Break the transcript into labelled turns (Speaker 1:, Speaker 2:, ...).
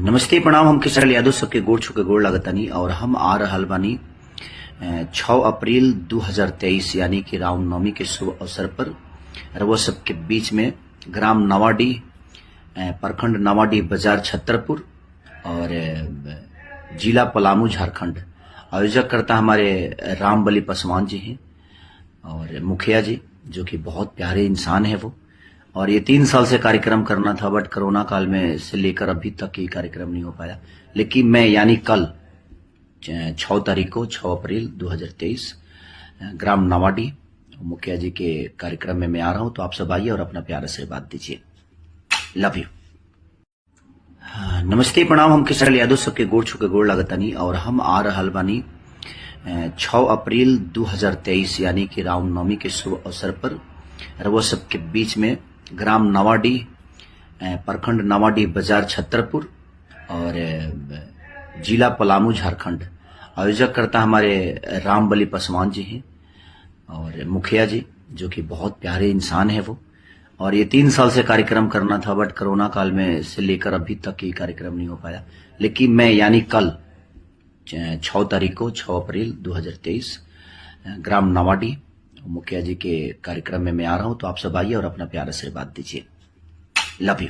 Speaker 1: नमस्ते प्रणाम। हम किशोर यादव सबके गोड़ छुके गोड़ लगतानी और हम आ रहल बानी 6 अप्रैल 2023 यानी कि रामनवमी के शुभ अवसर पर रउआ सबके बीच में ग्राम नवाडी प्रखंड नवाडी बाजार छतरपुर और जिला पलामू झारखंड। आयोजक करता हमारे रामबली पासवान जी हैं और मुखिया जी जो कि बहुत प्यारे इंसान है वो। और ये 3 साल से कार्यक्रम करना था बट कोरोना काल में से लेकर अभी तक ये कार्यक्रम नहीं हो पाया। लेकिन मैं यानी कल 6 तारीख को 6 अप्रैल 2023 ग्राम नवाडी मुखिया जी के कार्यक्रम में मैं आ रहा हूं, तो आप सब आइए और अपना प्यार आशीर्वाद दीजिए। Love you. नमस्ते प्रणाम। हम किशोर यादव सबके गोड़ छुके गोड़ लगतानी और हम आ रहल बानी 6 अप्रैल 2023 यानी कि रामनवमी के शुभ अवसर पर रउआ सबके बीच में ग्राम नवाडी प्रखंड नवाडी बाजार छतरपुर और जिला पलामू झारखंड। आयोजक करता हमारे रामबली पासवान जी हैं और मुखिया जी जो कि बहुत प्यारे इंसान है वो। और ये 3 साल से कार्यक्रम करना था बट कोरोना काल में से लेकर अभी तक ये कार्यक्रम नहीं हो पाया। लेकिन मैं यानी कल 6 तारीख को 6 अप्रैल 2023 ग्राम नवाडी मुखिया जी के कार्यक्रम में मैं आ रहा हूं, तो आप सब आइए और अपना प्यार आशीर्वाद दीजिए। Love you.